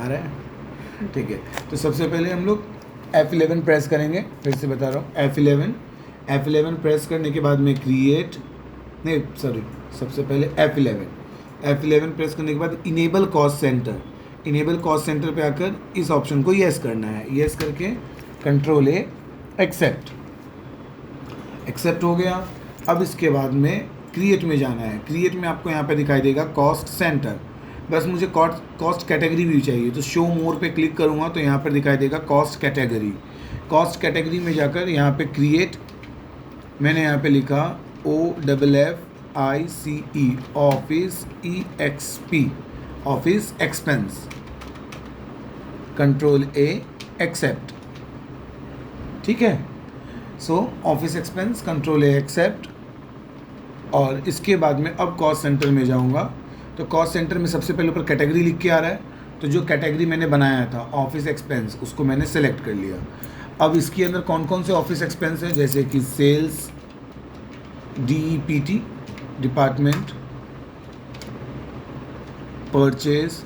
आ रहा है, ठीक है। तो सबसे पहले हम लोग F11 प्रेस करेंगे, फिर से बता रहा हूँ F11 प्रेस करने के बाद में सबसे पहले F11 प्रेस करने के बाद इनेबल कॉस्ट सेंटर पे आकर इस ऑप्शन को यस करना है। यस करके कंट्रोल ए एक्सेप्ट हो गया। अब इसके बाद में क्रिएट में जाना है। क्रिएट में आपको यहाँ पे दिखाई देगा कॉस्ट सेंटर, बस मुझे कॉस्ट कैटेगरी भी चाहिए, तो शो मोर पे क्लिक करूँगा तो यहाँ पर दिखाई देगा कॉस्ट कैटेगरी में जाकर यहाँ पे क्रिएट, मैंने यहाँ पे लिखा OFFICE office expense, control A accept, ठीक है। So office expense, control A accept. और इसके बाद में अब कॉस्ट सेंटर में जाऊंगा तो कॉस्ट सेंटर में सबसे पहले ऊपर कैटेगरी लिख के आ रहा है, तो जो कैटेगरी मैंने बनाया था ऑफिस एक्सपेंस उसको मैंने सेलेक्ट कर लिया। अब इसके अंदर कौन कौन से ऑफिस एक्सपेंस हैं, जैसे कि sales, DEPT department, purchase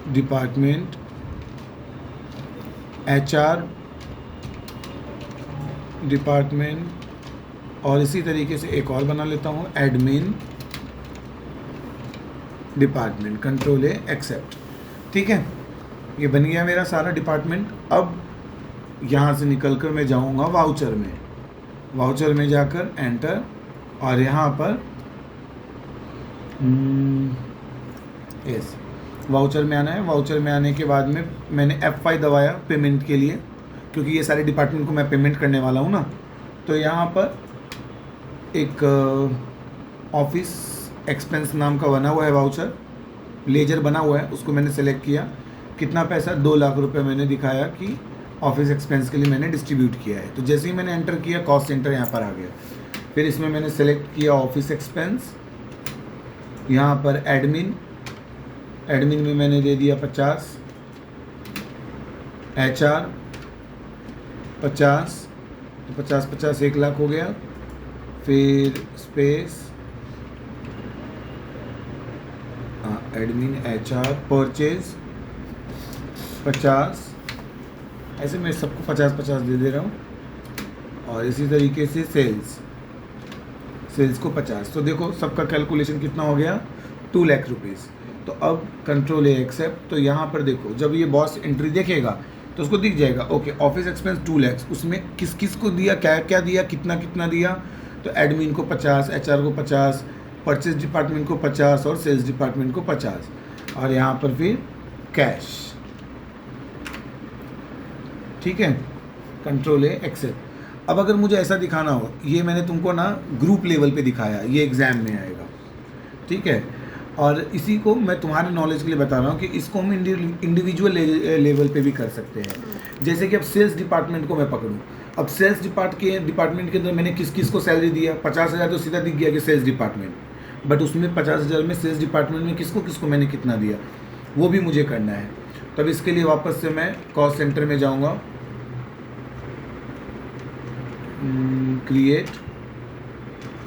department, HR department, और इसी तरीके से एक और बना लेता हूँ admin department, control A accept, ठीक है। ये बन गया मेरा सारा डिपार्टमेंट। अब यहाँ से निकल कर मैं जाऊँगा वाउचर में जाकर एंटर, और यहाँ पर यस वाउचर में आना है। वाउचर में आने के बाद में मैंने F5 दबाया पेमेंट के लिए, क्योंकि ये सारे डिपार्टमेंट को मैं पेमेंट करने वाला हूँ ना। तो यहाँ पर एक ऑफिस एक्सपेंस नाम का बना हुआ है वाउचर, लेजर बना हुआ है, उसको मैंने सेलेक्ट किया। कितना पैसा, 2 लाख रुपए मैंने दिखाया कि ऑफिस एक्सपेंस के लिए मैंने डिस्ट्रीब्यूट किया है। तो जैसे ही मैंने एंटर किया कॉस्ट सेंटर यहाँ पर आ गया। फिर इसमें मैंने सेलेक्ट किया ऑफिस एक्सपेंस, यहाँ पर एडमिन में मैंने दे दिया 50, HR 50, 50 1 लाख हो गया। फिर स्पेस एडमिन, HR, परचेज 50, ऐसे मैं सबको 50 दे रहा हूँ। और इसी तरीके से सेल्स को 50। तो देखो सबका कैलकुलेशन कितना हो गया, 2 लाख रुपीज़। तो अब कंट्रोल ए एक्सेप्ट। तो यहाँ पर देखो जब ये बॉस एंट्री देखेगा तो उसको दिख जाएगा ओके ऑफिस एक्सपेंस 2 लाख, उसमें किस किस को दिया, क्या दिया, कितना दिया। तो एडमिन को 50, HR को 50, परचेज डिपार्टमेंट को 50 और सेल्स डिपार्टमेंट को 50, और यहाँ पर फिर कैश, ठीक है, कंट्रोल ए एक्सेप्ट। अब अगर मुझे ऐसा दिखाना हो, ये मैंने तुमको ना ग्रुप लेवल पे दिखाया, ये एग्ज़ाम में आएगा, ठीक है। और इसी को मैं तुम्हारे नॉलेज के लिए बता रहा हूँ कि इसको हम इंडिविजुअल लेवल पे भी कर सकते हैं। जैसे कि अब सेल्स डिपार्टमेंट को मैं पकड़ूँ, अब सेल्स डिपार्टमेंट के अंदर मैंने किस किस को सैलरी दिया, 50,000 तो सीधा दिख गया कि सेल्स डिपार्टमेंट, बट उसमें 50,000 में सेल्स डिपार्टमेंट में किसको मैंने कितना दिया वो भी मुझे करना है। तब इसके लिए वापस से मैं कॉस्ट सेंटर में जाऊँगा, क्रिएट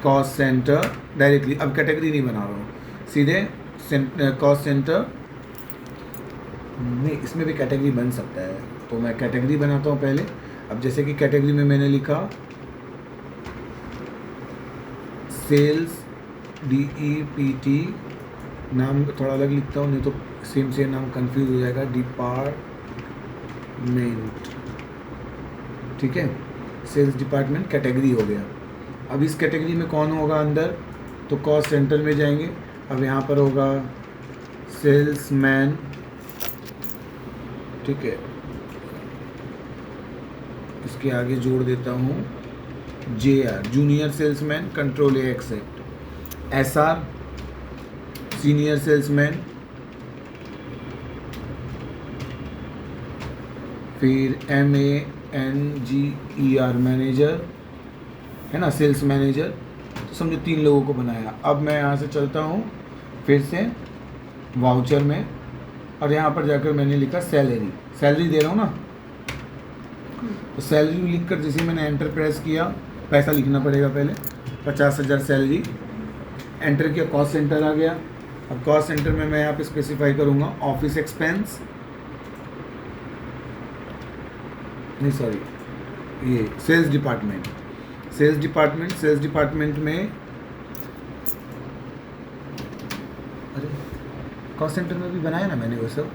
कॉस्ट सेंटर डायरेक्टली, अब कैटेगरी नहीं बना रहा हूँ, सीधे कॉस्ट सेंटर नहीं, इसमें भी कैटेगरी बन सकता है, तो मैं कैटेगरी बनाता हूँ पहले। अब जैसे कि कैटेगरी में मैंने लिखा सेल्स, DEPT, नाम थोड़ा अलग लिखता हूँ नहीं तो सेम नाम कंफ्यूज हो जाएगा, डिपार्टमेंट, ठीक है, सेल्स डिपार्टमेंट कैटेगरी हो गया। अब इस कैटेगरी में कौन होगा अंदर, तो कॉस्ट सेंटर में जाएंगे। अब यहाँ पर होगा सेल्समैन, ठीक है, इसके आगे जोड़ देता हूँ JR, junior salesman, control A accept, SR senior salesman, फिर MANGER मैनेजर, है ना, सेल्स मैनेजर। तो समझो 3 लोगों को बनाया। अब मैं यहाँ से चलता हूँ फिर से वाउचर में, और यहाँ पर जाकर मैंने लिखा सैलरी दे रहा हूँ ना, तो सैलरी लिख कर जैसे मैंने एंटर प्रेस किया, पैसा लिखना पड़ेगा पहले, 50,000 सैलरी, एंटर किया, कॉस्ट सेंटर आ गया। अब कॉस्ट सेंटर में मैं यहाँ पे स्पेसिफाई करूँगा ऑफिस एक्सपेंस, नहीं सॉरी ये सेल्स डिपार्टमेंट। सेल्स डिपार्टमेंट में अरे कॉस्ट सेंटर में भी बनाया ना मैंने वो सब,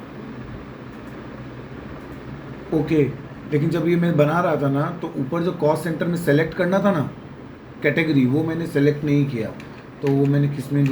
ओके। लेकिन जब ये मैं बना रहा था ना तो ऊपर जो कॉस्ट सेंटर में सेलेक्ट करना था ना कैटेगरी, वो मैंने सेलेक्ट नहीं किया, तो वो मैंने किस में